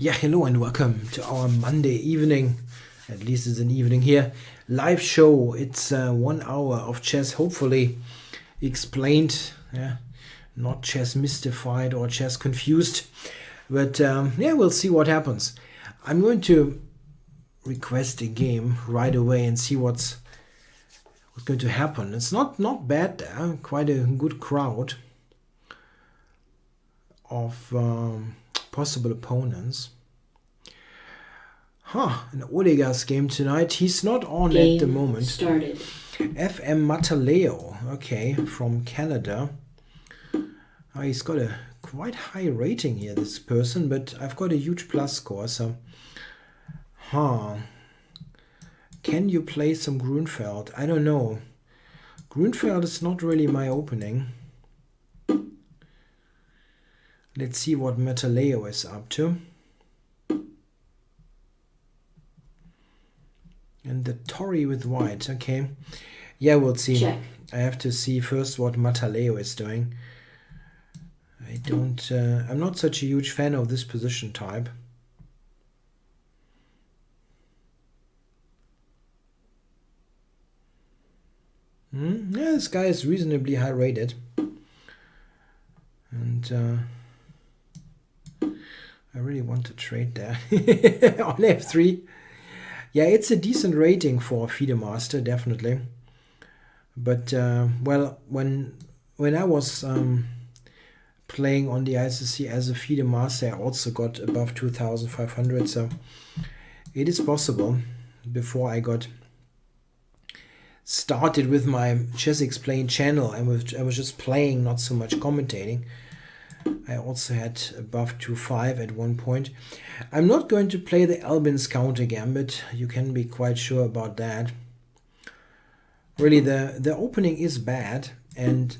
Yeah, hello and welcome to our Monday evening, at least it's an evening here, live show. It's 1 hour of chess, hopefully explained, not chess mystified or chess confused, but yeah, we'll see what happens. I'm going to request a game right away and see what's going to happen. It's not bad there, quite a good crowd of possible opponents. An Olegas game tonight. He's not on Game at the moment. Started. FM Mataleo, okay, from Canada. He's got a quite high rating here, this person, but I've got a huge plus score, so... Can you play some Grunfeld? I don't know. Grunfeld is not really my opening. Let's see what Mataleo is up to. And the Tory with white, okay. Yeah, we'll see. Check. I have to see first what Mataleo is doing. I'm not such a huge fan of this position type. Yeah, this guy is reasonably high rated. And I really want to trade there on F3. Yeah, it's a decent rating for FIDE Master, definitely. But well, when I was playing on the ICC as a FIDE Master, I also got above 2,500. So it is possible. Before I got started with my Chess Explained channel, I was just playing, not so much commentating. I also had above 2.5 at one point. I'm not going to play the Albin's counter gambit. You can be quite sure about that. Really, the opening is bad, and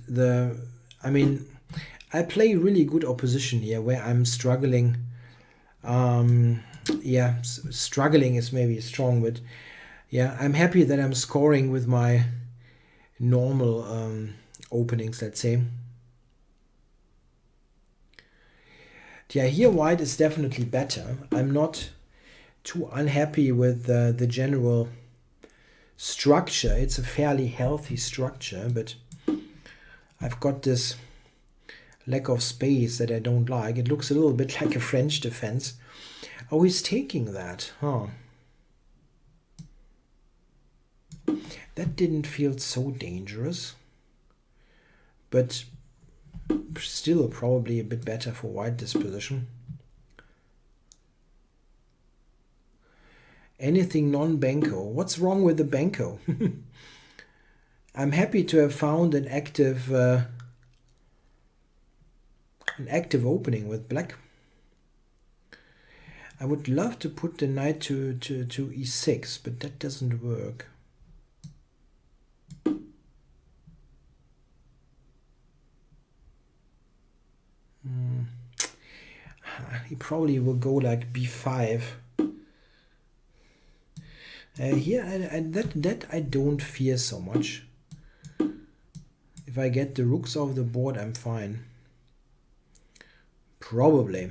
I play really good opposition here where I'm struggling. Yeah, struggling is maybe strong, but yeah, I'm happy that I'm scoring with my normal openings, let's say. Yeah, here white is definitely better. I'm not too unhappy with the general structure. It's a fairly healthy structure, but I've got this lack of space that I don't like. It looks a little bit like a French defense. Oh, he's taking that, huh? That didn't feel so dangerous, but still probably a bit better for white this position. Anything non-Benko? What's wrong with the Benko? I'm happy to have found an active opening with black. I would love to put the knight to e6, but that doesn't work. He probably will go like b5. Here, that I don't fear so much. If I get the rooks off the board, I'm fine. Probably.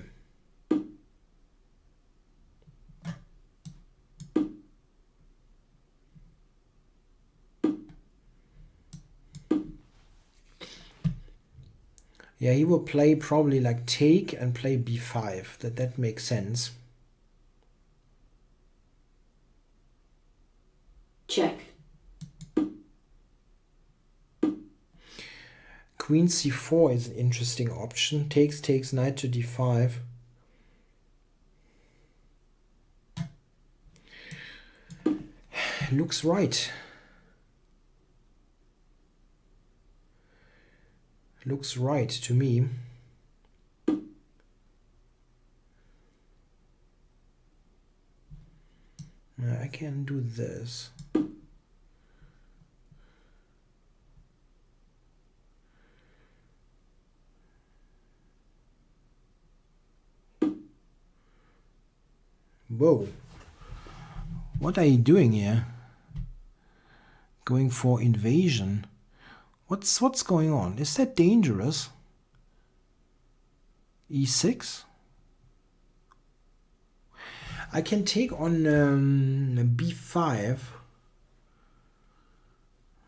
Yeah, he will play probably like take and play b5. That makes sense. Check. Queen c4 is an interesting option. Takes knight to d5. Looks right. Looks right to me. I can do this. Whoa. What are you doing here? Going for invasion. What's going on? Is that dangerous? e6? I can take on b5.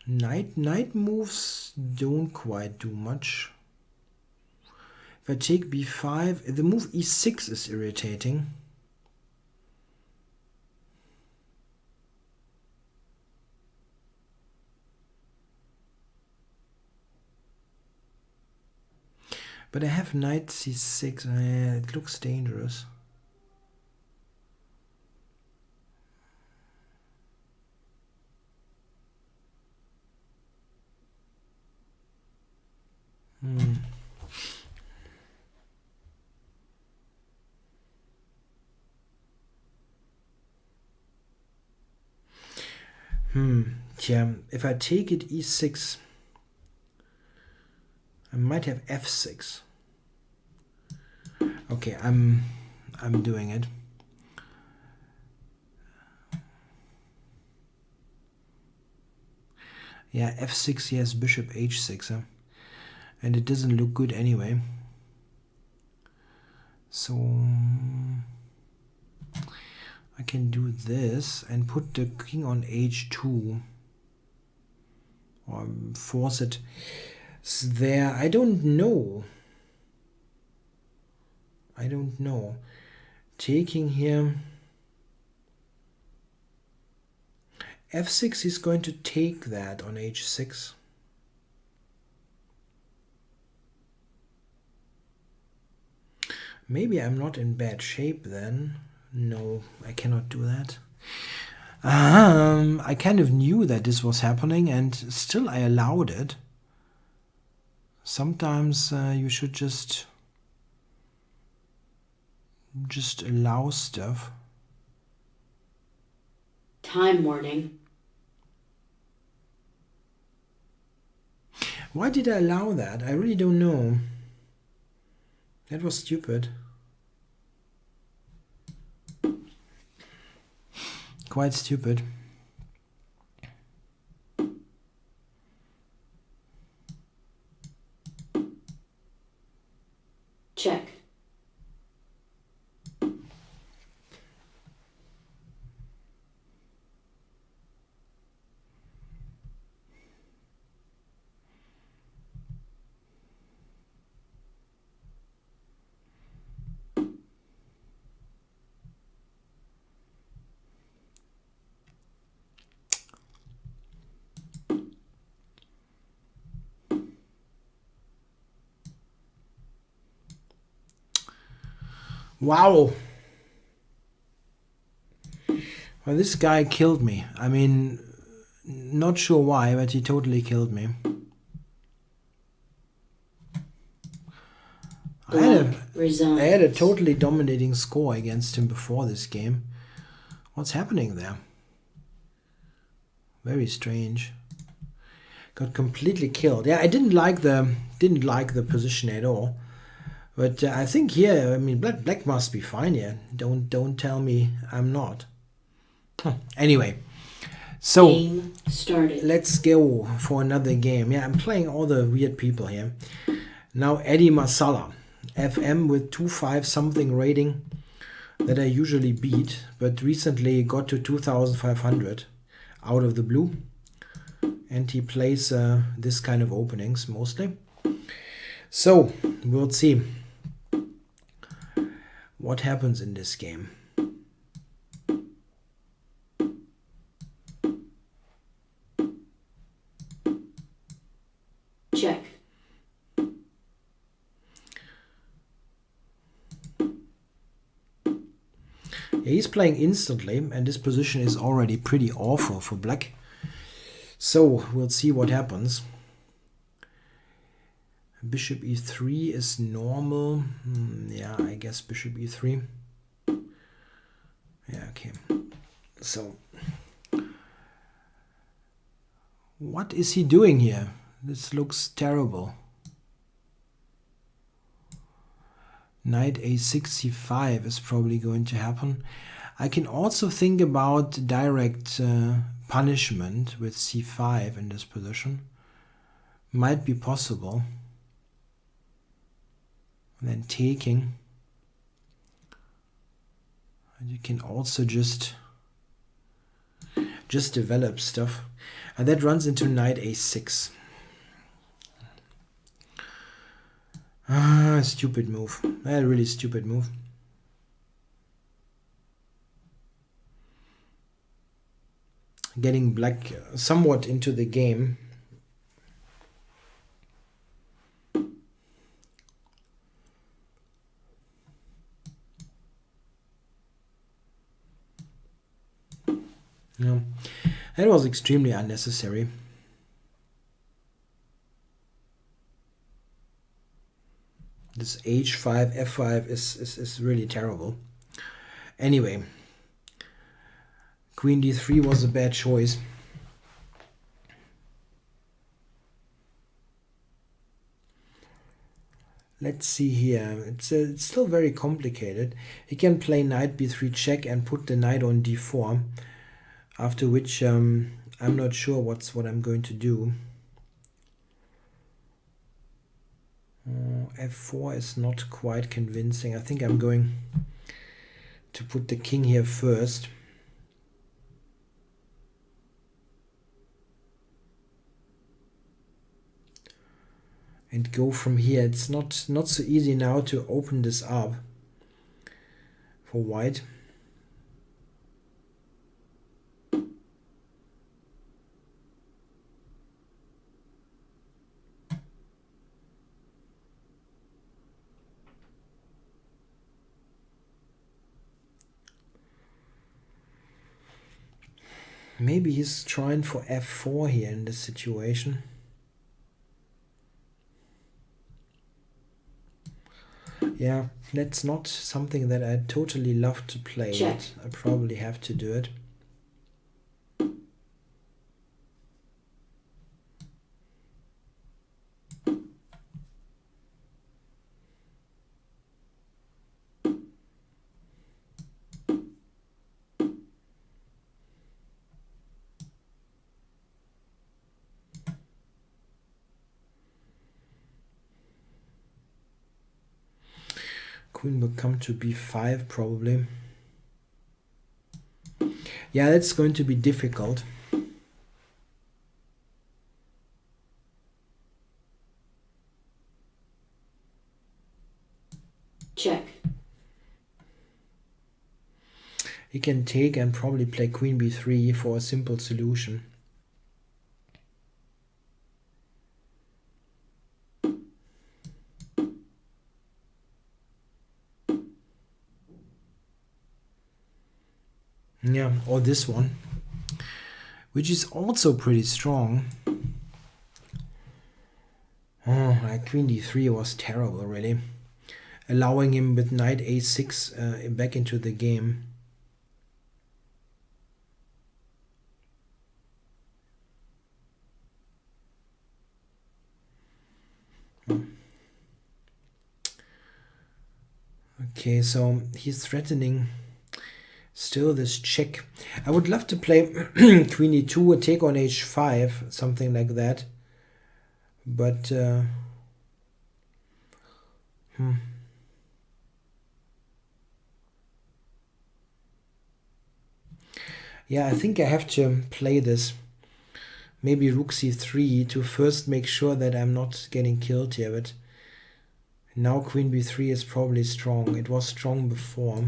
Knight moves don't quite do much. If I take b5, the move e6 is irritating. But I have knight c6. It looks dangerous. Yeah, if I take it e6, I might have f6. Okay, I'm doing it. Yeah, f6, yes, bishop h6, huh? And it doesn't look good anyway. So I can do this and put the king on h2 or force it there. I don't know. Taking here f6 is going to take that on h6. Maybe I'm not in bad shape then. No, I cannot do that. I kind of knew that this was happening and still I allowed it. Sometimes you should just allow stuff. Time warning. Why did I allow that? I really don't know. That was stupid. Quite stupid. Check. Wow. Well, this guy killed me. I mean, not sure why, but he totally killed me. I had a totally dominating score against him before this game. What's happening there? Very strange. Got completely killed. Yeah, I didn't like the position at all. But I think here, I mean, black must be fine here. Don't tell me I'm not. Anyway, so let's go for another game. Yeah, I'm playing all the weird people here. Now Eddie Masala, FM with 2.5 something rating that I usually beat, but recently got to 2,500 out of the blue. And he plays this kind of openings mostly. So we'll see what happens in this game. Check. Yeah, he's playing instantly, and this position is already pretty awful for black. So we'll see what happens. Bishop e3 is normal. Yeah, I guess bishop e3. Yeah, okay. So what is he doing here? This looks terrible. Knight a6 c5 is probably going to happen. I can also think about direct punishment with c5 in this position. Might be possible. And then taking. And you can also just develop stuff. And that runs into knight a6. Stupid move. A really stupid move. Getting black somewhat into the game. No, that was extremely unnecessary. This h5, f5 is really terrible. Anyway, queen d3 was a bad choice. Let's see here. It's still very complicated. He can play knight b3 check and put the knight on d4. After which I'm not sure what I'm going to do. F4 is not quite convincing. I think I'm going to put the king here first. And go from here. It's not so easy now to open this up for white. Maybe he's trying for f4 here in this situation. Yeah, that's not something that I totally love to play. Check. But I probably have to do it. Queen will come to b5 probably. Yeah, that's going to be difficult. Check. He can take and probably play queen b3 for a simple solution. Yeah, or this one, which is also pretty strong. Oh, like queen d3 was terrible, really. Allowing him with knight a6 back into the game. Okay, so he's threatening still this check. I would love to play queen e2, a take on h5, something like that. But yeah, I think I have to play this. Maybe rook c3 to first make sure that I'm not getting killed here. But now queen b3 is probably strong. It was strong before.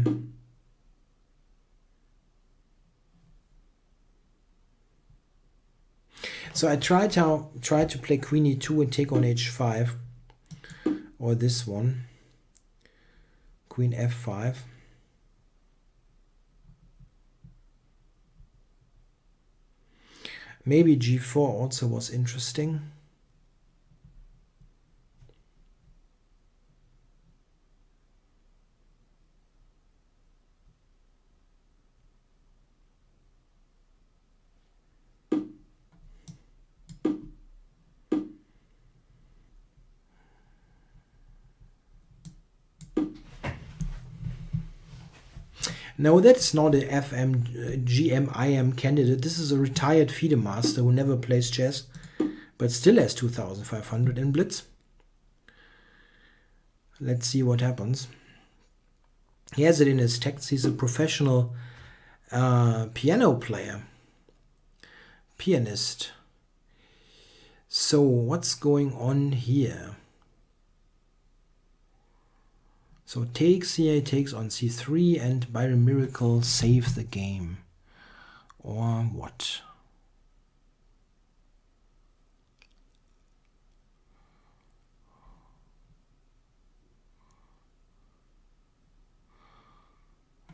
So I try to play queen e2 and take on h5, or this one, queen f5. Maybe g4 also was interesting. No, that's not an FM, GM, IM candidate. This is a retired FIDE master who never plays chess, but still has 2,500 in Blitz. Let's see what happens. He has it in his text. He's a professional piano player, pianist. So what's going on here? So takes here, takes on c3, and by a miracle saves the game. Or what?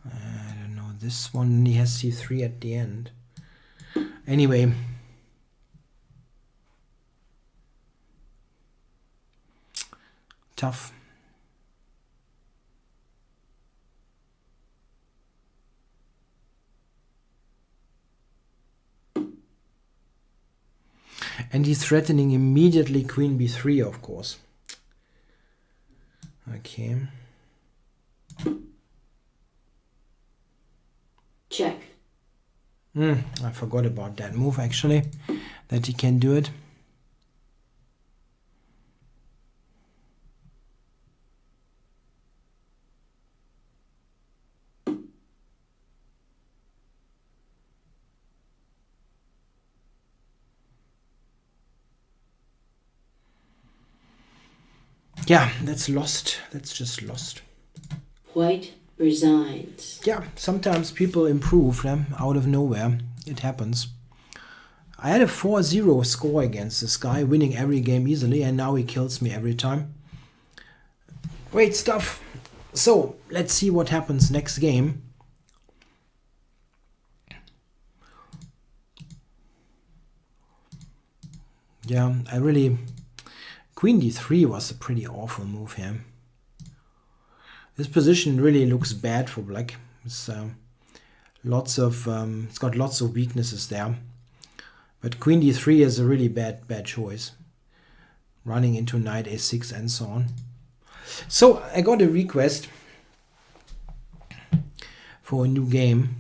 I don't know. This one, he has c3 at the end. Anyway. Tough. And he's threatening immediately queen b3, of course. Okay. Check. I forgot about that move, actually, that he can do it. Yeah, that's lost. That's just lost. White resigns. Yeah, sometimes people improve out of nowhere. It happens. I had a 4-0 score against this guy, winning every game easily, and now he kills me every time. Great stuff. So, let's see what happens next game. Yeah, Queen d3 was a pretty awful move here. This position really looks bad for black. It's it's got lots of weaknesses there. But Queen d3 is a really bad choice. Running into knight a6 and so on. So I got a request for a new game.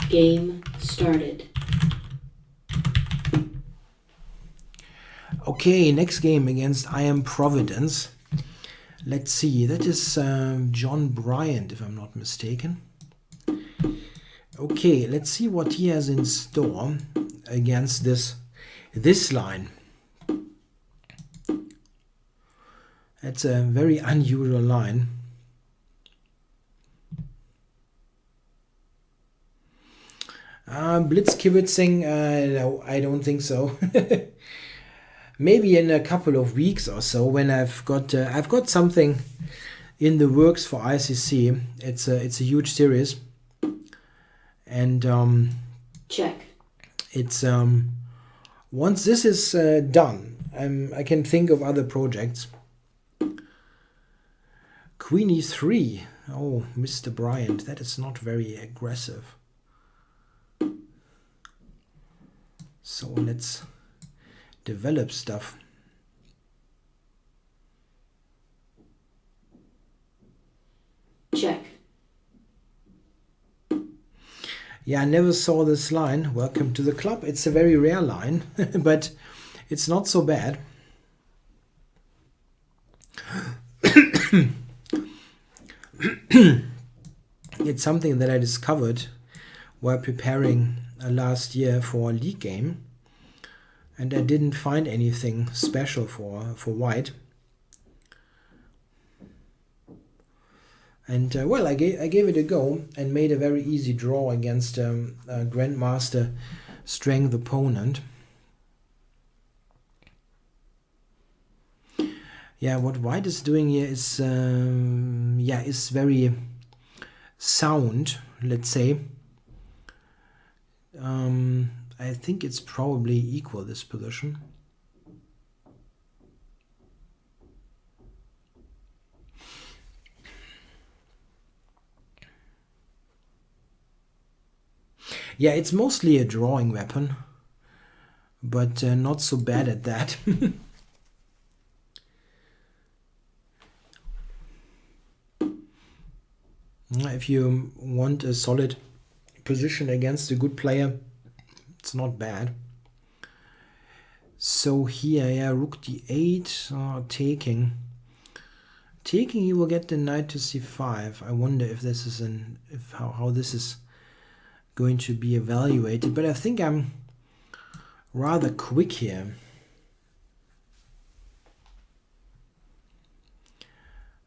Game started. Okay, next game against IM Providence. Let's see, that is John Bryant, if I'm not mistaken. Okay, let's see what he has in store against this line. That's a very unusual line. Blitzkibitzing, no, I don't think so. Maybe in a couple of weeks or so, when I've got something in the works for ICC. It's a huge series, and Check. it's once this is done, I can think of other projects. Queen e3. Oh, Mr. Bryant, that is not very aggressive. So let's develop stuff. Check. Yeah, I never saw this line. Welcome to the club. It's a very rare line, but it's not so bad. It's something that I discovered while preparing last year for a league game, and I didn't find anything special for white. And well, I gave it a go and made a very easy draw against a grandmaster strength opponent. Yeah, what white is doing here is is very sound, let's say. I think it's probably equal, this position. Yeah, it's mostly a drawing weapon, but not so bad at that. If you want a solid position against a good player, it's not bad. So here, yeah, rook d8, taking. Taking, you will get the knight to c5. I wonder if this is how this is going to be evaluated. But I think I'm rather quick here.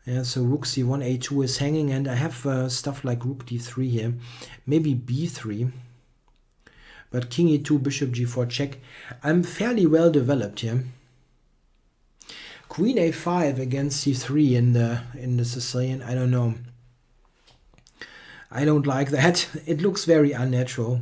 Yeah, so rook c1, a2 is hanging, and I have stuff like rook d3 here, maybe b3. But king e2, bishop g4 check. I'm fairly well developed here. Queen a5 against c3 in the Sicilian. I don't know. I don't like that. It looks very unnatural.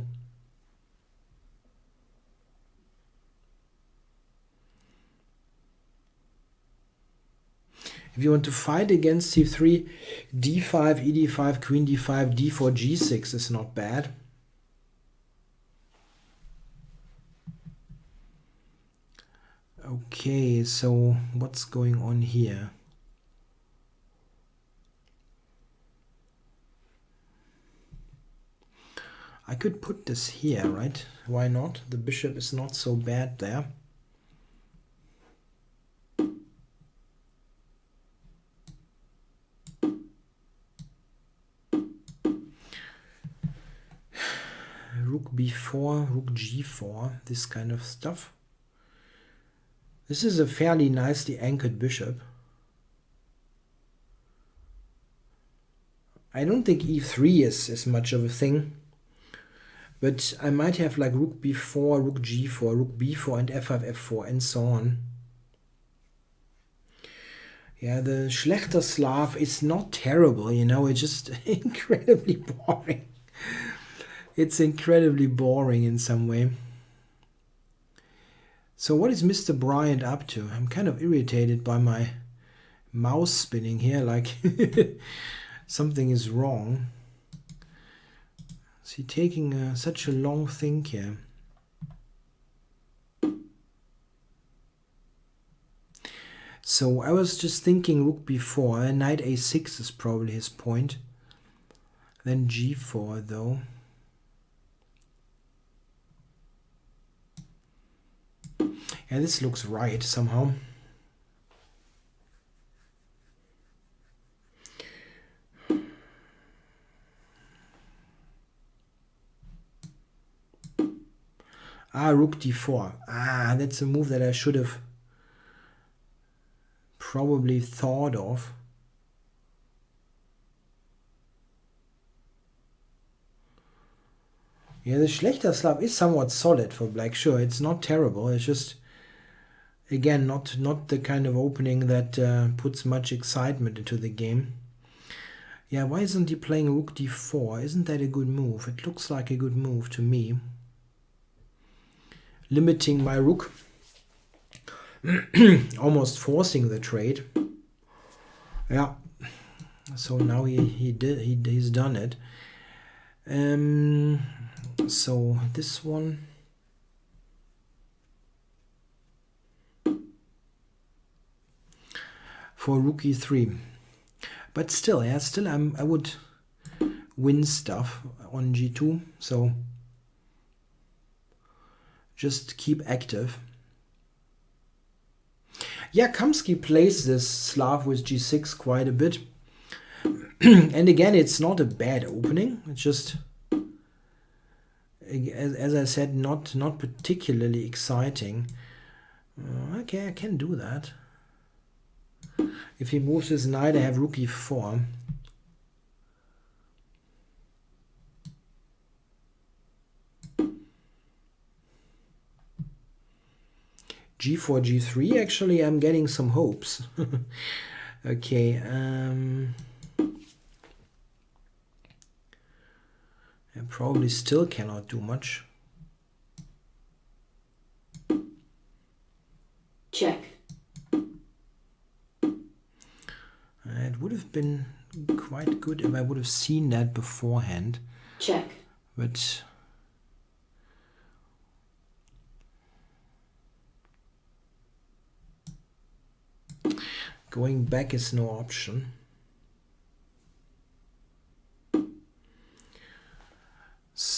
If you want to fight against c3, d5, ed5, queen d5, d4, g6 is not bad. Okay, so what's going on here? I could put this here, right? Why not? The bishop is not so bad there. Rook b4, rook g4, this kind of stuff. This is a fairly nicely anchored bishop. I don't think e3 is much of a thing. But I might have like rook b4, rook g4, rook b4, and f5, f4, and so on. Yeah, the Schlechter Slav is not terrible, you know, it's just incredibly boring. It's incredibly boring in some way. So what is Mr. Bryant up to? I'm kind of irritated by my mouse spinning here, like something is wrong. Is he taking such a long think here? So I was just thinking rook b4, knight a6 is probably his point. Then g4 though. Yeah, this looks right somehow. Rook d4. That's a move that I should have probably thought of. Yeah, the Schlechter Slav is somewhat solid for black. Sure, it's not terrible. It's just, again, not the kind of opening that puts much excitement into the game. Yeah, why isn't he playing rook d4? Isn't that a good move? It looks like a good move to me. Limiting my rook. Almost forcing the trade. Yeah. So now he's done it. So this one. For rook e3. But still, yeah, I would win stuff on g2. So just keep active. Yeah, Kamsky plays this Slav with g6 quite a bit. And again, it's not a bad opening. It's just, as I said, not particularly exciting. Okay, I can do that. If he moves his knight, I have rook e4. g4, g3, actually I'm getting some hopes. Okay, I probably still cannot do much. Check. It would have been quite good if I would have seen that beforehand. Check. But going back is no option.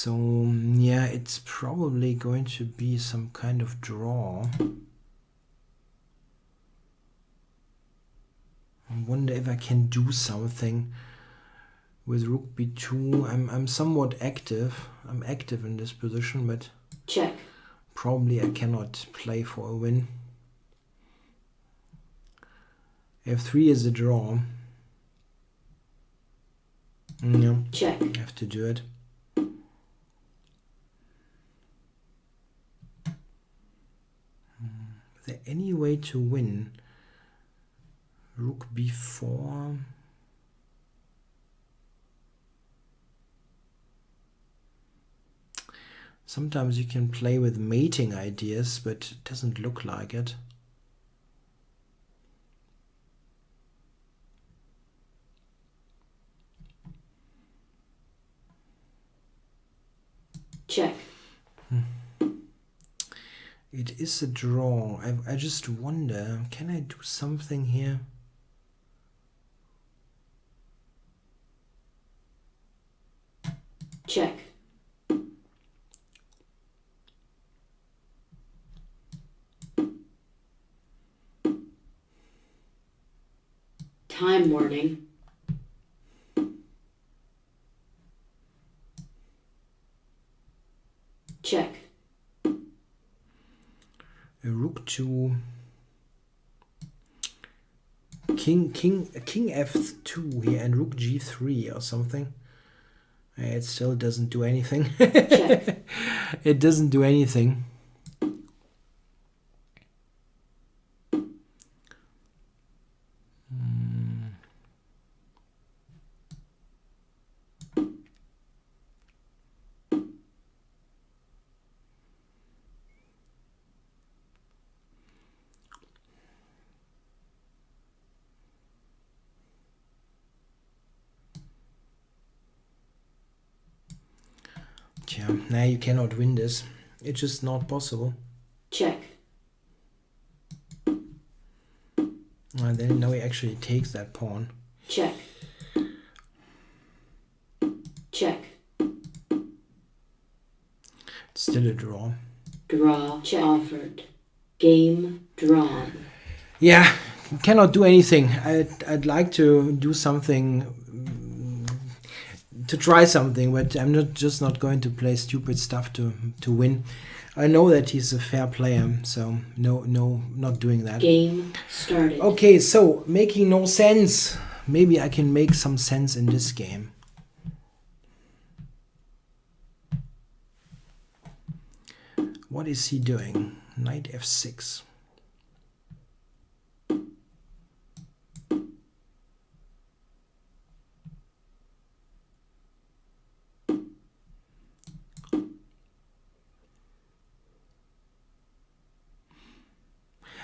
So yeah, it's probably going to be some kind of draw. I wonder if I can do something with rook b2. I'm somewhat active. I'm active in this position, but check, probably I cannot play for a win. f3 is a draw. Yeah, check, I have to do it. Is there any way to win? Rook b4. Sometimes you can play with mating ideas, but it doesn't look like it. check, It is a draw. I just wonder, can I do something here? check, time warning, check, A rook to king f2 here and rook g3 or something. It still doesn't do anything. check, It doesn't do anything. Yeah, now you cannot win this. It's just not possible. check, And then now he actually takes that pawn. check, check, It's still a draw. draw, check offered, game drawn, Yeah, cannot do anything. I'd like to do something, to try something, but I'm not going to play stupid stuff to win. I know that he's a fair player, so no, not doing that. game started, Okay, so making no sense. Maybe I can make some sense in this game. What is he doing? Knight f6.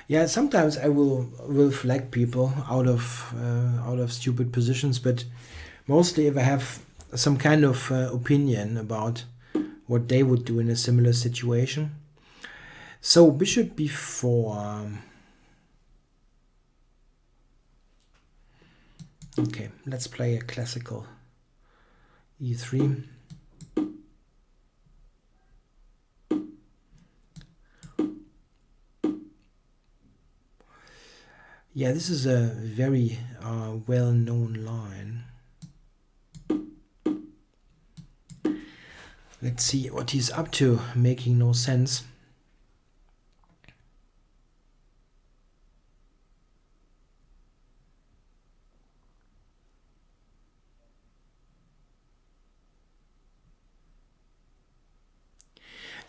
Yeah, sometimes I will flag people out of stupid positions, but mostly if I have some kind of opinion about what they would do in a similar situation. So bishop b4. Okay, let's play a classical e3. Yeah, this is a very well-known line. Let's see what he's up to, making no sense.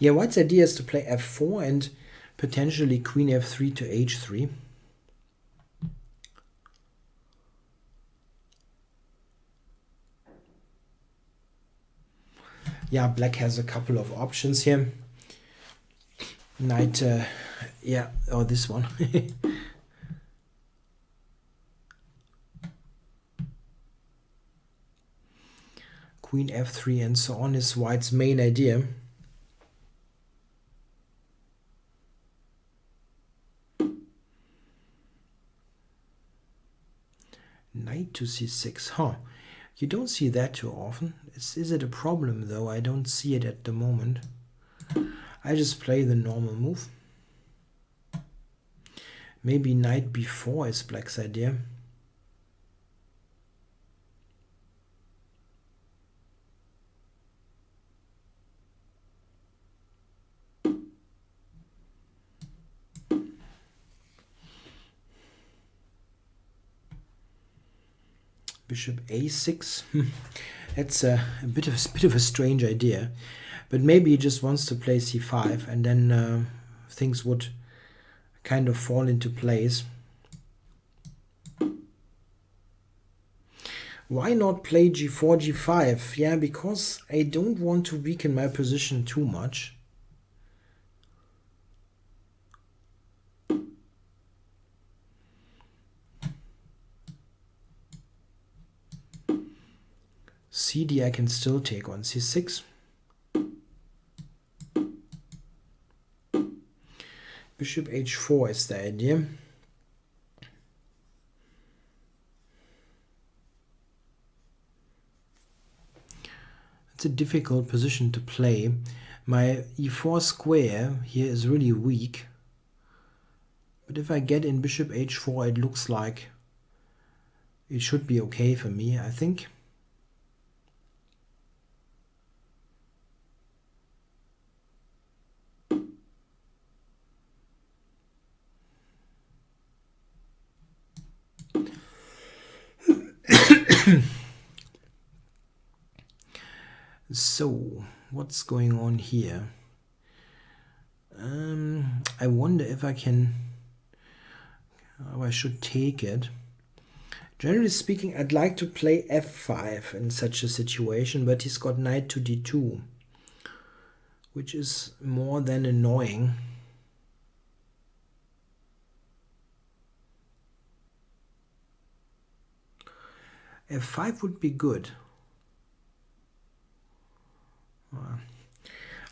Yeah, white's idea is to play f4 and potentially queen f3 to h3. Yeah, black has a couple of options here. Knight, yeah, or this one. Queen f3 and so on is white's main idea. Knight to c6, huh? You don't see that too often. Is it a problem though? I don't see it at the moment. I just play the normal move. Maybe knight b4 is black's idea. Bishop a6. That's a bit of a strange idea, but maybe he just wants to play c5, and then things would kind of fall into place. Why not play g4, g5? Yeah, because I don't want to weaken my position too much. CD I can still take on c6. Bishop h4 is the idea. It's a difficult position to play. My e4 square here is really weak. But if I get in bishop h4, it looks like it should be okay for me, I think. So, what's going on here? I wonder if I can... I should take it. Generally speaking, I'd like to play f5 in such a situation, but he's got knight to d2, which is more than annoying. f5 would be good.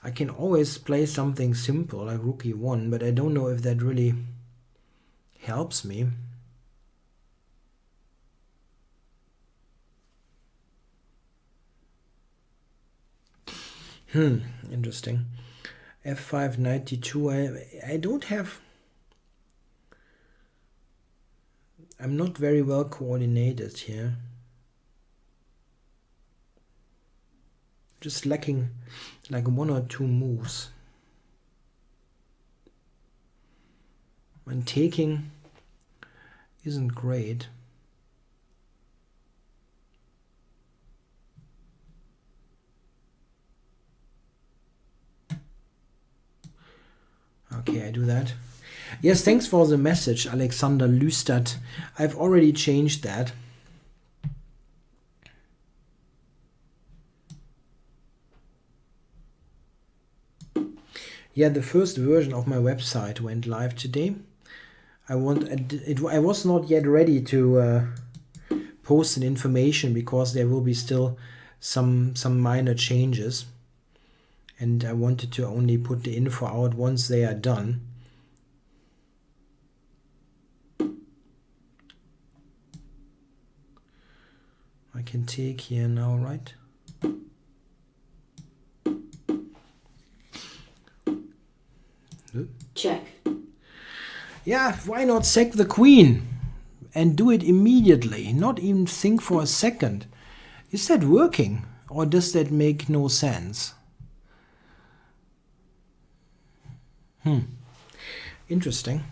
I can always play something simple like rook e1, but I don't know if that really helps me. Interesting. f5, knight d2. I don't have... I'm not very well coordinated here. Just lacking like one or two moves. And taking isn't great. Okay, I do that. Yes, thanks for the message, Alexander Lüstert. I've already changed that. Yeah, the first version of my website went live today. I was not yet ready to post an information because there will be still some minor changes, and I wanted to only put the info out once they are done. I can take here now, right? Check. Yeah, why not sack the queen and do it immediately, not even think for a second? Is that working, or does that make no sense? Interesting.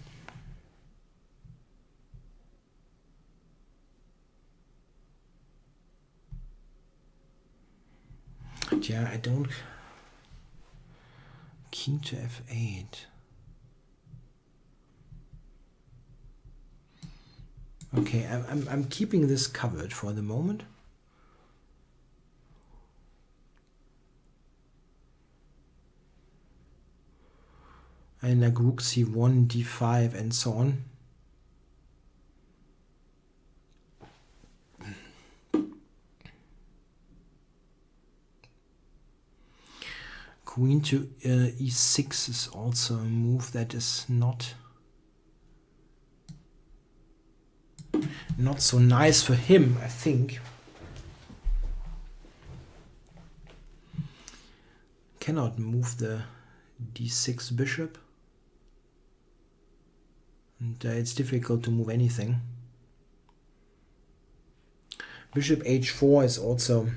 Yeah, I don't... King to f8. Okay, I'm keeping this covered for the moment. And like rook c1, d5, and so on. Queen to e6 is also a move that is not so nice for him, I think. cannot move the d6 bishop. And it's difficult to move anything. Bishop h4 is also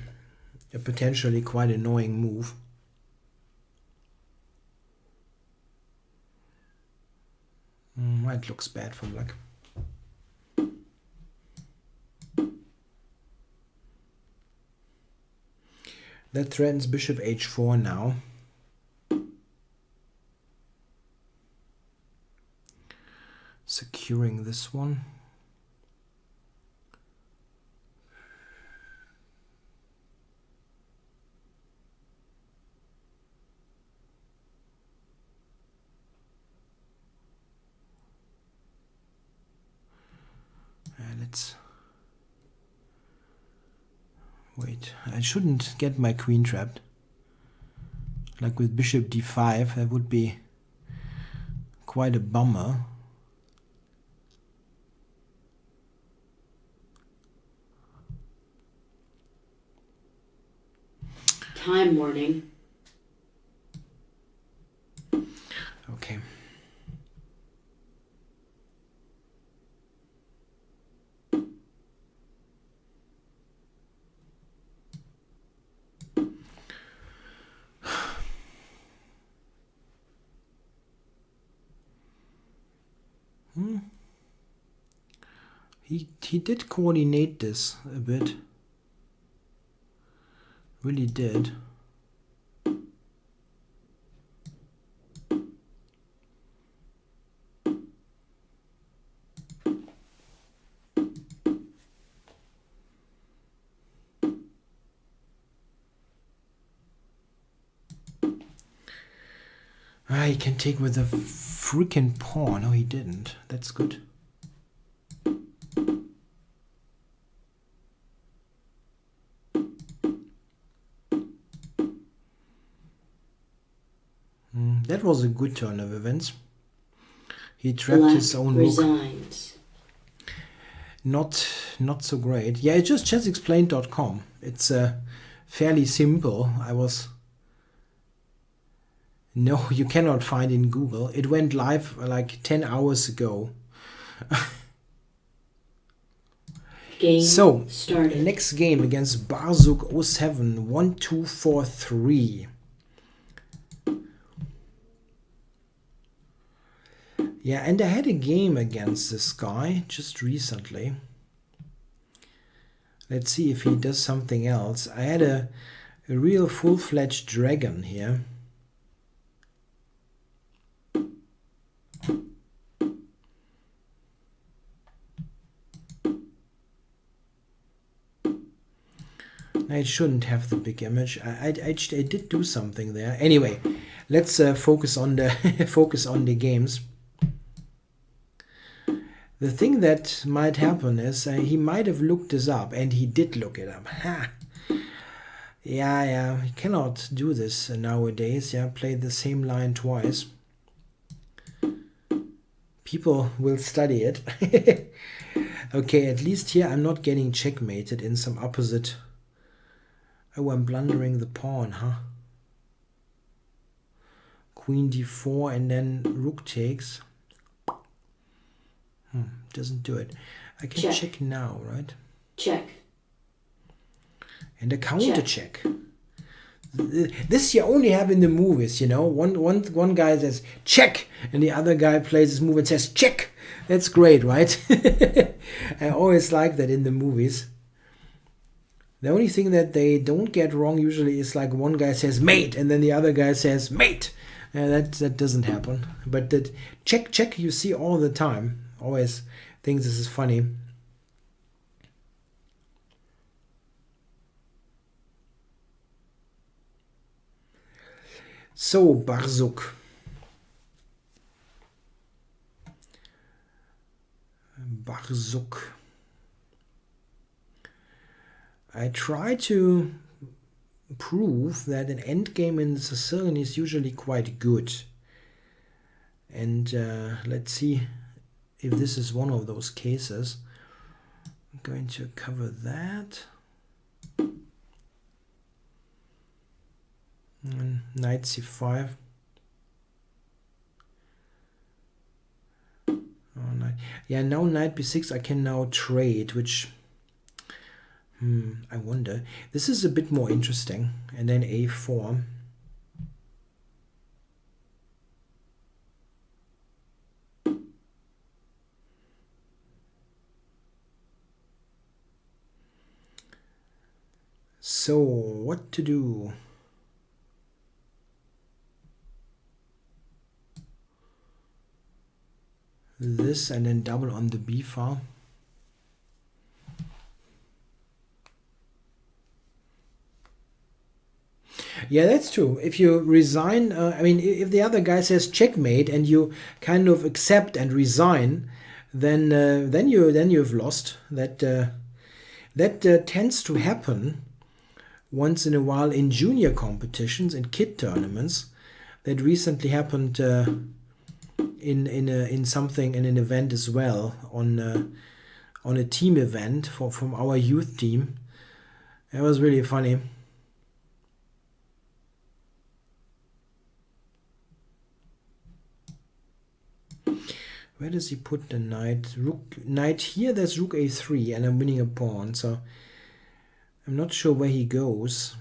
a potentially quite annoying move. It looks bad for black. That threatens bishop h4 now. Securing this one. Let's wait. I shouldn't get my queen trapped. Like with bishop d5, that would be quite a bummer. Time warning. Okay. He did coordinate this a bit. Really did. He can take with a freaking pawn. No, he didn't. That's good. That was a good turn of events. He trapped his own resigns. Rook. Not so great. Yeah, it's just chessexplained.com. It's fairly simple. No, you cannot find in Google. It went live like 10 hours ago. Game so, started. Next game against Barzuk 07 1243. Yeah, and I had a game against this guy just recently. Let's see if he does something else. I had a real full-fledged dragon here. It shouldn't have the big image. I did do something there. Anyway, let's focus on the games. The thing that might happen is he might have looked this up, and he did look it up. Ha! Yeah, he cannot do this nowadays. Yeah, play the same line twice. People will study it. Okay, at least here I'm not getting checkmated in some opposite. Oh, I'm blundering the pawn, huh? Queen d4 and then rook takes. Doesn't do it. I can check now, right? Check. And a counter check. This you only have in the movies, you know. One guy says check, and the other guy plays his move and says check. That's great, right? I always like that in the movies. The only thing that they don't get wrong usually is like one guy says mate, and then the other guy says mate. That doesn't happen. But that check you see all the time. Always think this is funny. So, Barzuk. I try to prove that an endgame in the Sicilian is usually quite good. And let's see if this is one of those cases. I'm going to cover that. Knight c5. Oh, knight. Yeah, now knight b6 I can now trade, which I wonder. This is a bit more interesting. And then a4. So, what to do? This and then double on the b file. Yeah, that's true. If you resign, I mean, if the other guy says checkmate and you kind of accept and resign, then you've lost. That tends to happen once in a while in junior competitions, in kid tournaments. That recently happened in an event as well, on a team event from our youth team. It was really funny. Where does he put the knight? Knight here, there's rook a3, and I'm winning a pawn, so I'm not sure where he goes.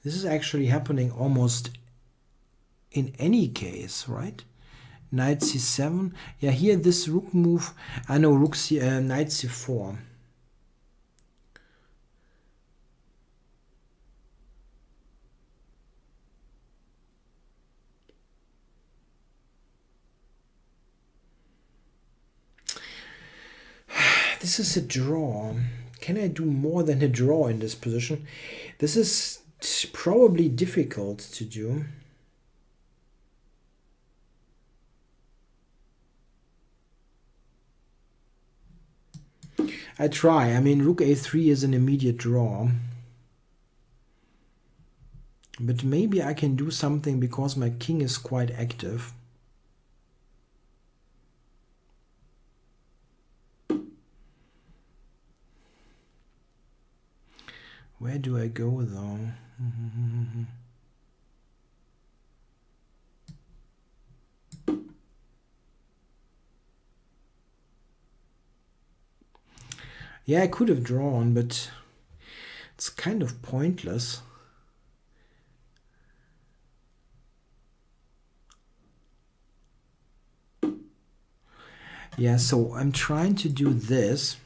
This is actually happening almost in any case, right? Knight c7. Yeah, here this rook move. I know knight c4. This is a draw. Can I do more than a draw in this position? This is probably difficult to do. I try. I mean, rook a3 is an immediate draw. But maybe I can do something because my king is quite active. Where do I go though? Yeah, I could have drawn, but it's kind of pointless. Yeah, so I'm trying to do this.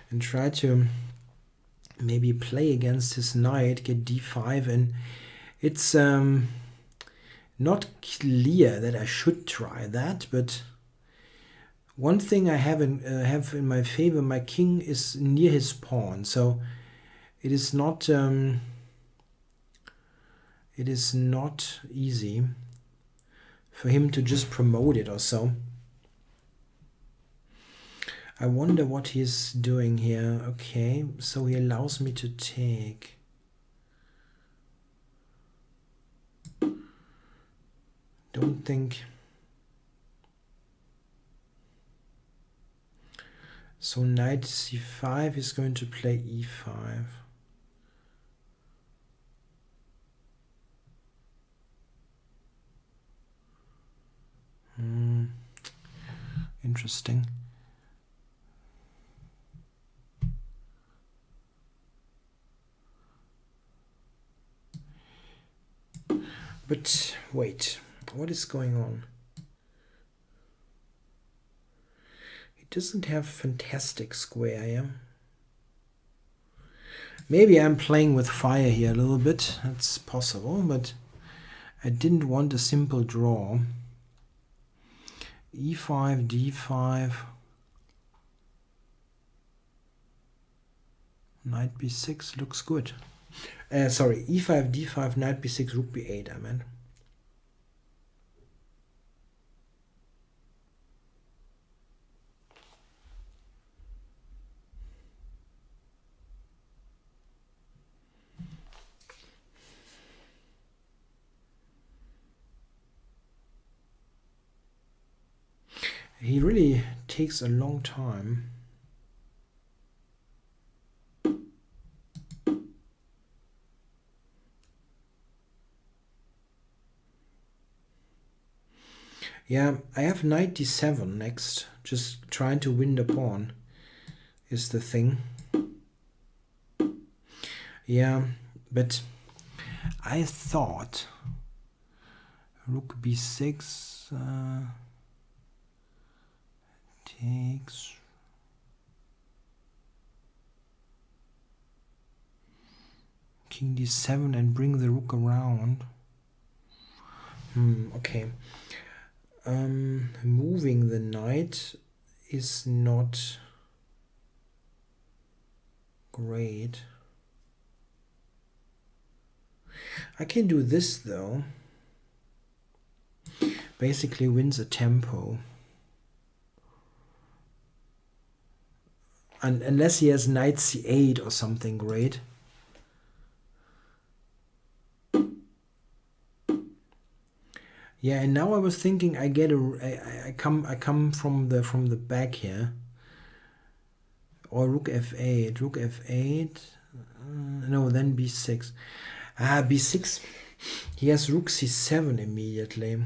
And try to maybe play against his knight, get d5, and it's not clear that I should try that, but one thing I have in my favor, my king is near his pawn, so it is not easy for him to just promote it or so. I wonder what he's doing here. Okay, so he allows me to take. Don't think. So knight c5 is going to play e5. Interesting. But wait, what is going on? He doesn't have fantastic square, yeah? Maybe I'm playing with fire here a little bit. That's possible, but I didn't want a simple draw. e5, d5. Knight b6 looks good. Sorry, e5, d5, knight b6, rook b8, I meant. He really takes a long time. Yeah, I have knight d7 next. Just trying to win the pawn is the thing. Yeah, but I thought rook b6 takes. King d7 and bring the rook around. Okay. Moving the knight is not great. I can do this though. Basically wins a tempo. And unless he has knight c8 or something great. Yeah, and now I was thinking I get I come from the back here. Or rook f8, rook f8. No, then b6. B6. He has rook c7 immediately.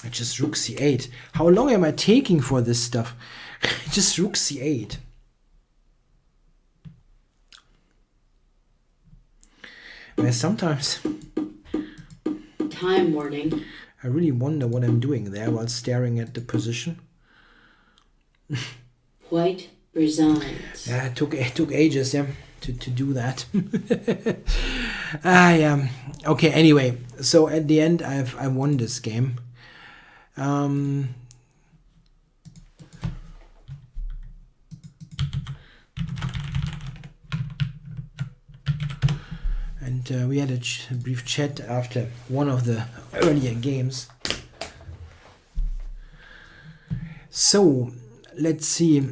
Just rook c8. How long am I taking for this stuff? Just rook c8. Sometimes Time warning. I really wonder what I'm doing there while staring at the position. White resigns. Yeah, it took ages, yeah, to do that. Yeah. Okay. Anyway, so at the end, I won this game. And we had a brief chat after one of the earlier games. So let's see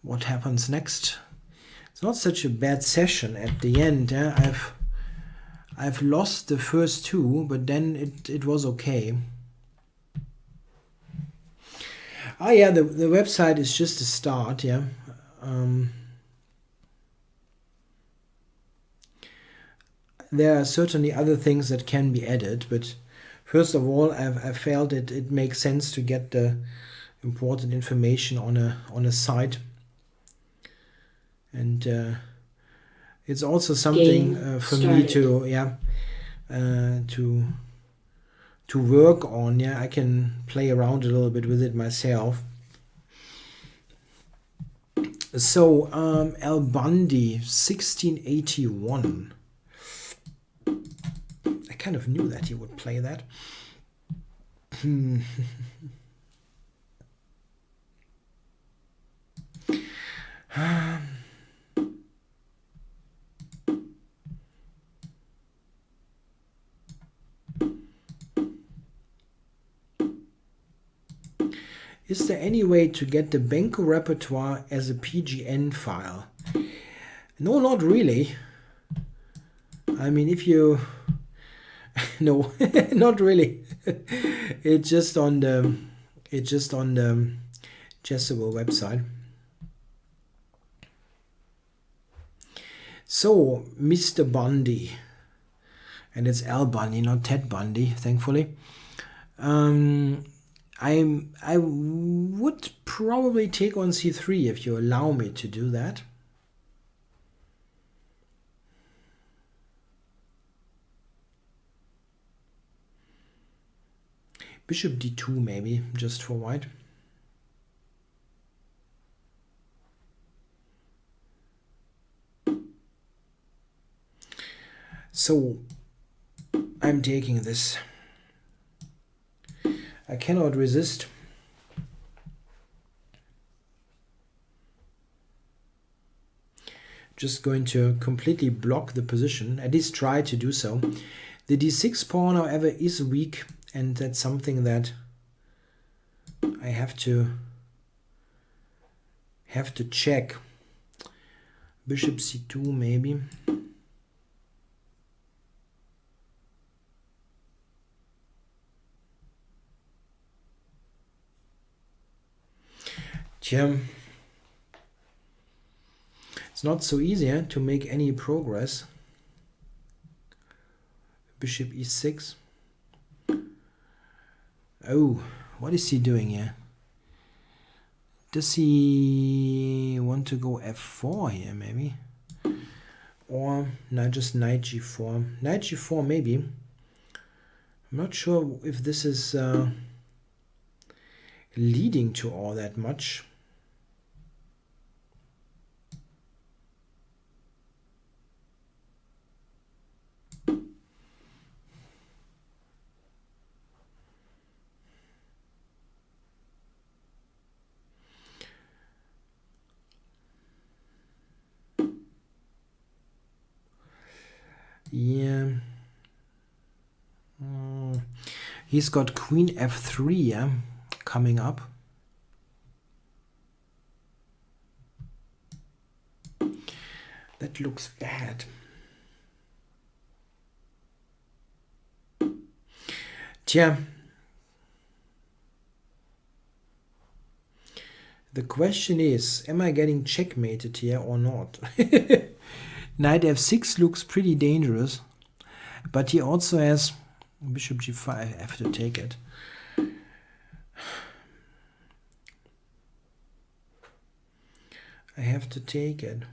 what happens next. It's not such a bad session at the end. I've lost the first two, but then it was okay. Yeah, the website is just a start, yeah. There are certainly other things that can be added, but first of all, I felt it makes sense to get the important information on a site, and it's also something for me to to work on. Yeah, I can play around a little bit with it myself. So Al Bundy, 1681. I kind of knew that he would play that. Is there any way to get the Benko repertoire as a PGN file? No, not really. I mean, if you... No, not really. It's just on the Chessable website. So, Mr. Bundy, and it's Al Bundy, not Ted Bundy, thankfully. I would probably take on c3 if you allow me to do that. Bishop d2 maybe, just for white. So I'm taking this. I cannot resist. Just going to completely block the position, at least try to do so. The d6 pawn, however, is weak, and that's something that I have to check. Bishop c2 maybe. Tja, it's not so easy to make any progress. Bishop e6. Oh, what is he doing here? Does he want to go f4 here maybe? Or no, just knight g4. Knight g4 maybe. I'm not sure if this is leading to all that much. Yeah. He's got queen f3, yeah, coming up. That looks bad. Tja. The question is, am I getting checkmated here or not? Knight f6 looks pretty dangerous, but he also has bishop g5. I have to take it. I have to take it.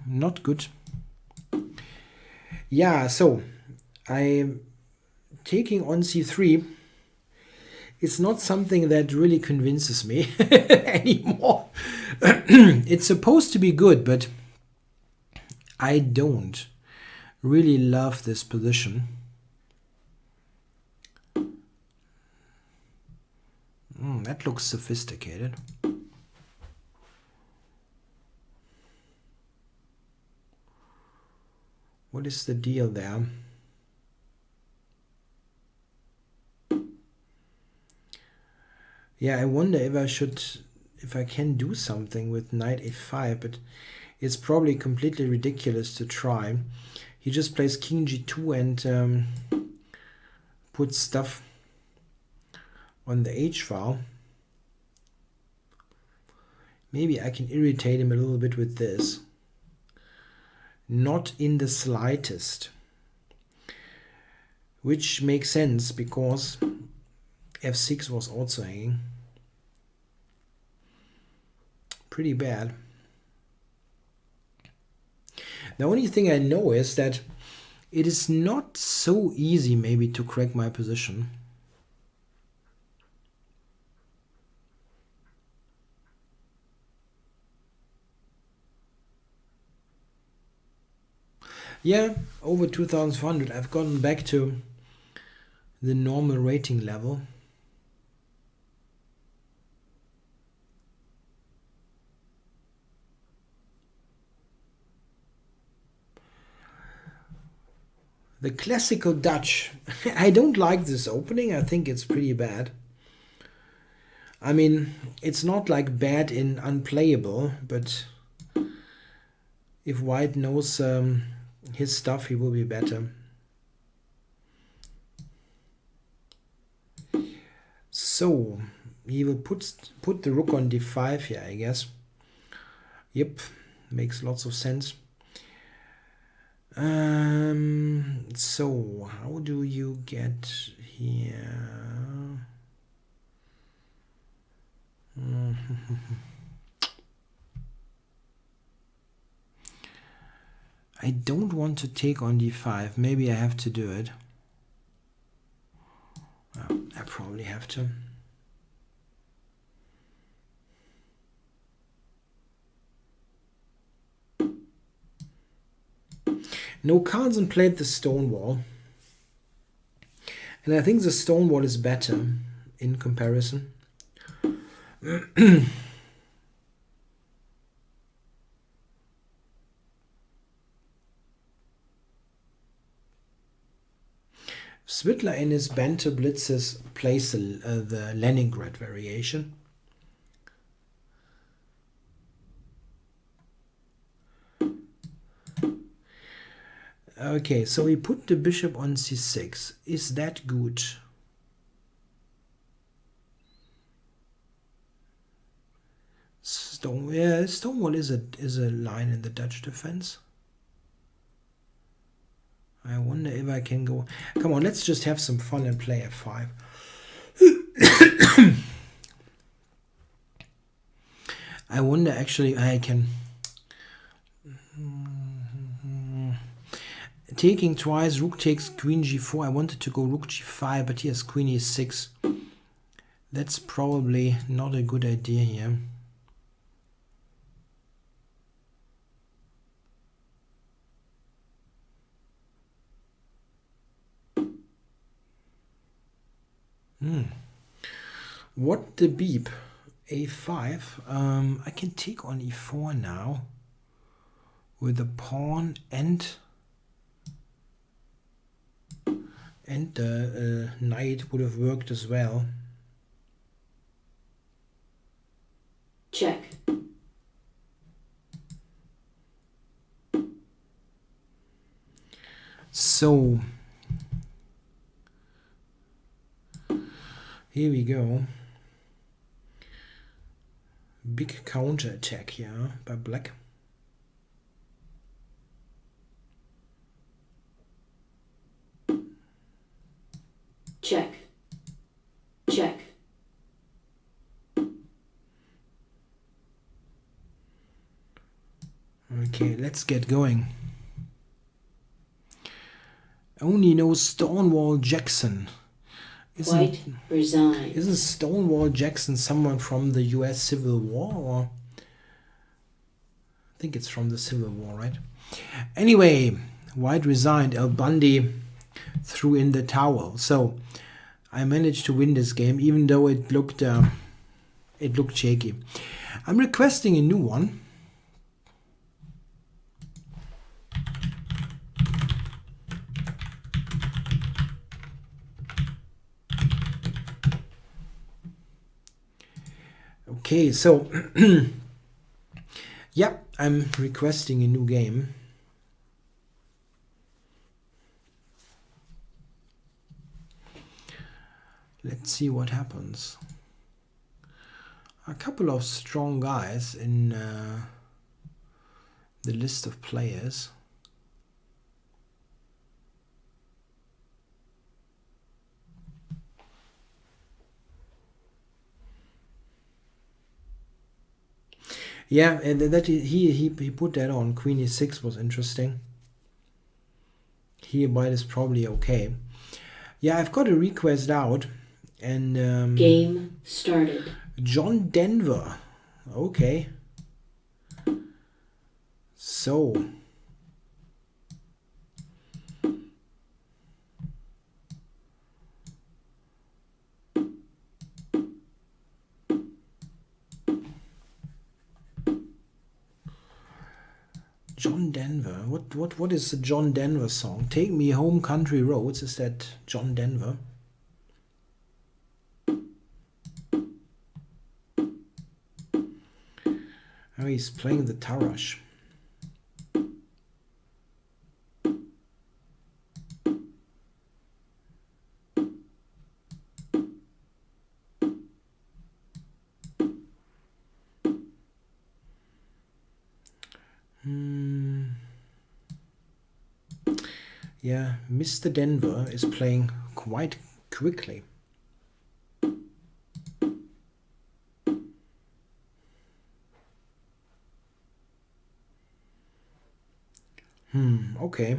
Not good. Yeah, so I'm taking on c3. It's not something that really convinces me anymore. It's supposed to be good, but I don't really love this position. That looks sophisticated. What is the deal there? Yeah, I wonder if I can do something with knight a5, but it's probably completely ridiculous to try. He just plays king g2 and puts stuff on the h file. Maybe I can irritate him a little bit with this. Not in the slightest. Which makes sense because f6 was also hanging. Pretty bad. The only thing I know is that it is not so easy maybe to crack my position. Yeah, over 2,400. I've gotten back to the normal rating level. The classical Dutch. I don't like this opening. I think it's pretty bad. I mean, it's not like bad in unplayable, but if white knows his stuff, he will be better. So he will put the rook on d5 here, I guess. Yep, makes lots of sense. So how do you get here? I don't want to take on d5. Maybe I have to do it. I probably have to. No, Carlsen played the stone wall. And I think the stone wall is better in comparison. Swittler in his banter blitzes plays the Leningrad variation. Okay, so he put the bishop on c6. Is that good? Stonewall is a line in the Dutch defense. I wonder if I can go. Come on, let's just have some fun and play f5. I wonder actually I can. Taking twice, rook takes queen g4. I wanted to go rook g5, but he has queen e6. That's probably not a good idea here. What the beep? a5. I can take on e4 now with the pawn and the knight would have worked as well. Check. So here we go. Big counter attack here by black. Check. Check. Okay, let's get going. Only knows Stonewall Jackson. White resigns. Isn't Stonewall Jackson someone from the US Civil War? Or I think it's from the Civil War, right? Anyway, White resigned. El Bundy threw in the towel. So I managed to win this game, even though it looked shaky. I'm requesting a new one. Okay, so yeah, I'm requesting a new game. Let's see what happens. A couple of strong guys in the list of players. Yeah, and that he put that on. Queen e6 was interesting. Here white is probably okay. Yeah, I've got a request out, and Game started. John Denver. Okay. So John Denver. What is the John Denver song? Take Me Home Country Roads. Is that John Denver? Oh, he's playing the Tarash. Yeah, Mr. Denver is playing quite quickly. Okay.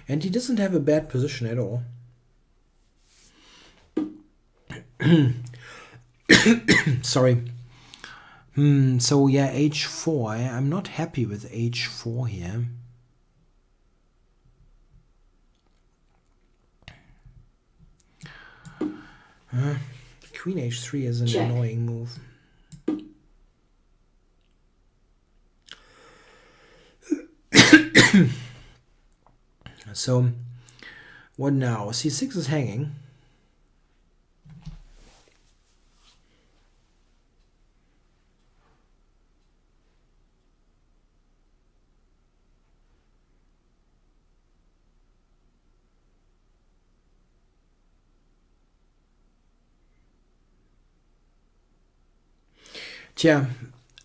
And he doesn't have a bad position at all. Sorry. So yeah, h4. I'm not happy with h4 here. Queen h3 is an Check. annoying move. So What now? C6 is hanging. Tja,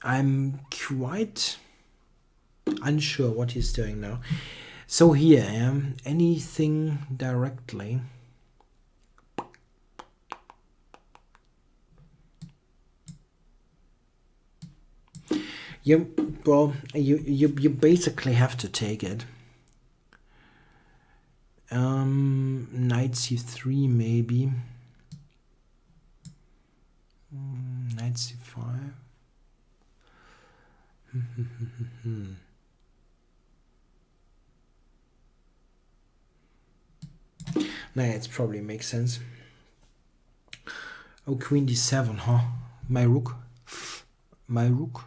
I'm quite unsure what he's doing now. So here, anything directly. Well, you basically have to take it. Knight c3 maybe. Knight c5. Nah, it probably makes sense. Oh, queen d7, huh? My rook. My rook.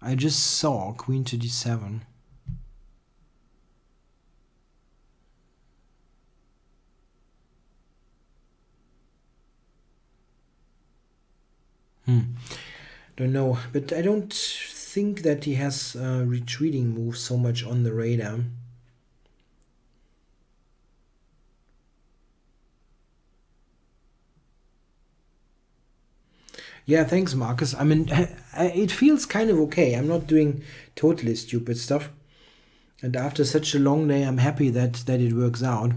I just saw queen to d7. Don't know, but I don't think that he has retreating moves so much on the radar. Yeah, thanks, Marcus. I mean, it feels kind of okay. I'm not doing totally stupid stuff. And after such a long day, I'm happy that it works out.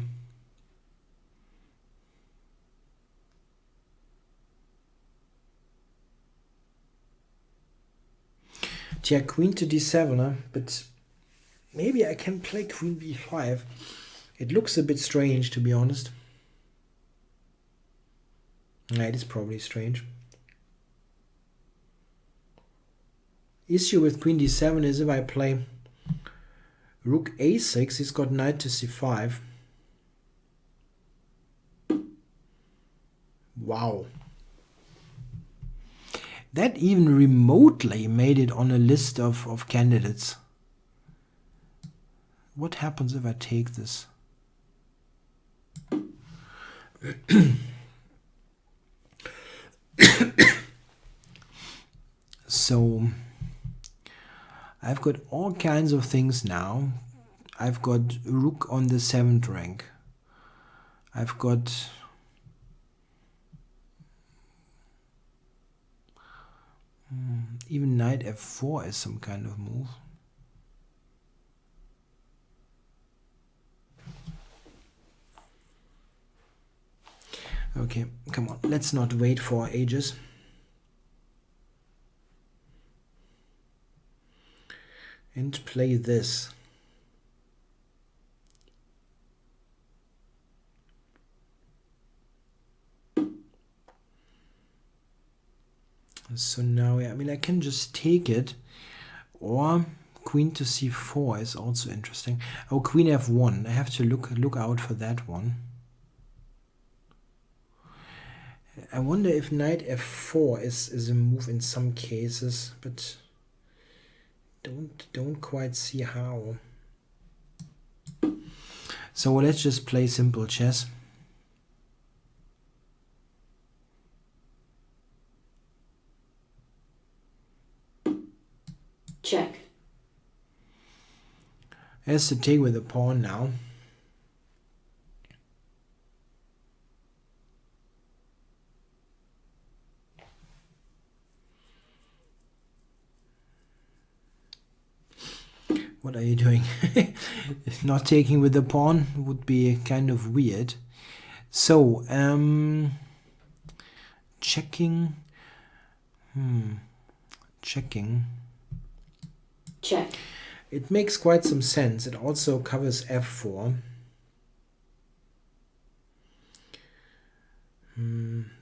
Yeah, queen to d7, huh? But maybe I can play queen b5. It looks a bit strange, to be honest. Yeah, it is probably strange. Issue with queen d7 is if I play rook a6, he's got knight to c5. Wow. That even remotely made it on a list of candidates. What happens if I take this? So I've got all kinds of things now. I've got rook on the 7th rank. I've got even knight f4 is some kind of move. Okay, come on, let's not wait for ages. And play this. So now, I mean, I can just take it, or queen to c4 is also interesting. Oh, queen f1. I have to look out for that one. I wonder if knight f4 is a move in some cases, but don't quite see how. So let's just play simple chess. Check. Has to take with a pawn now. What are you doing? Not taking with the pawn would be kind of weird. So, checking. Checking. Check. It makes quite some sense. It also covers f4.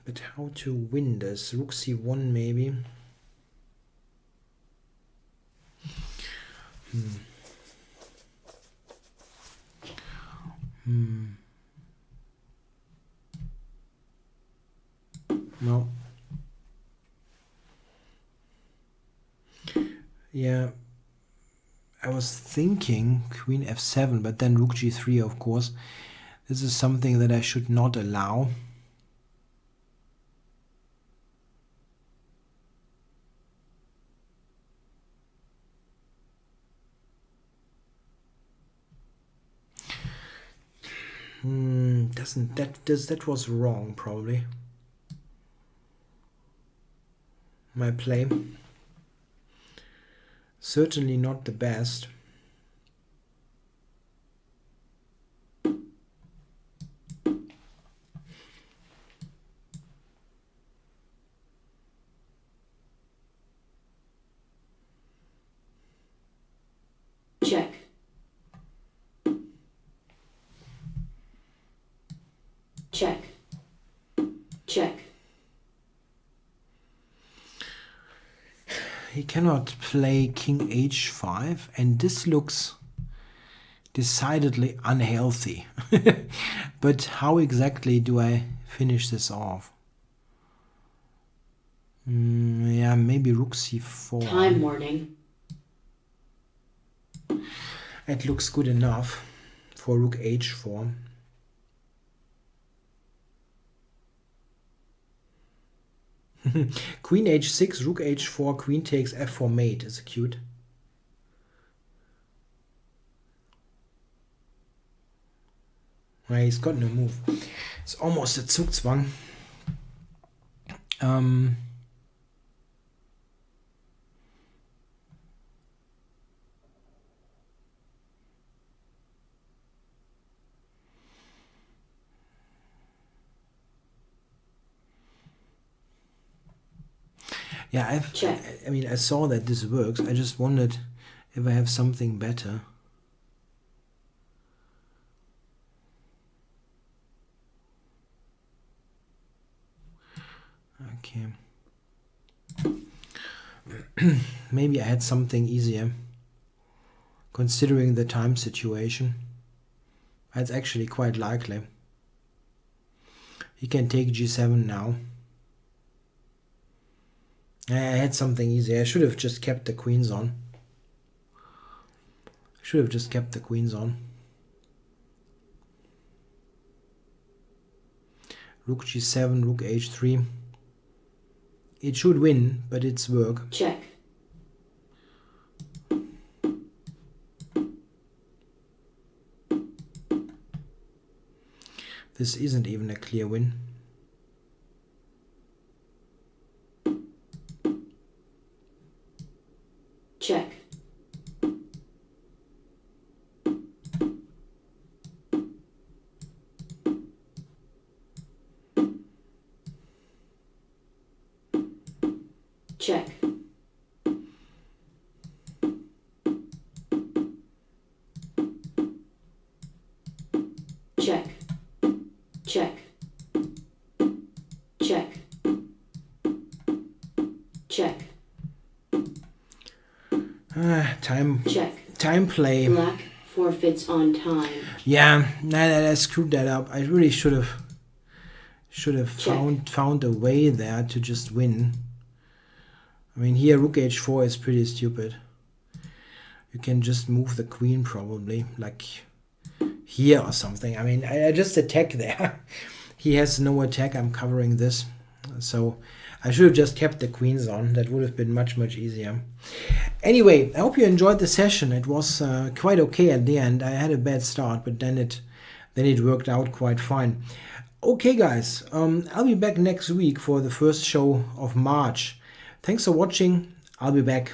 But how to win this? Rook c1 maybe. No. Yeah. I was thinking queen f7, but then rook g3, of course. This is something that I should not allow. That was wrong, probably. My play. Certainly not the best. Check. Check. Check. He cannot play king h5, and this looks decidedly unhealthy. But how exactly do I finish this off? Yeah, maybe rook c4. Time warning. It looks good enough for rook h4. Queen h6, rook h4, queen takes f4 mate is cute. He's got no move. It's almost a Zugzwang. Yeah, I mean, I saw that this works. I just wondered if I have something better. Okay. Maybe I had something easier, considering the time situation. That's actually quite likely. He can take g7 now. I had something easy. I should have just kept the queens on. Rook g7, rook h3. It should win, but it's work. Check. This isn't even a clear win. Check. Check. Check. Check. Check. Check. Time play. Black forfeits on time. Yeah, I screwed that up. I really should have found a way there to just win. I mean, here rook h4 is pretty stupid. You can just move the queen probably, like here or something. I mean, I just attack there. He has no attack. I'm covering this. So I should have just kept the queens on. That would have been much, much easier. Anyway, I hope you enjoyed the session. It was quite okay at the end. I had a bad start, but then it worked out quite fine. Okay, guys, I'll be back next week for the first show of March. Thanks for watching. I'll be back.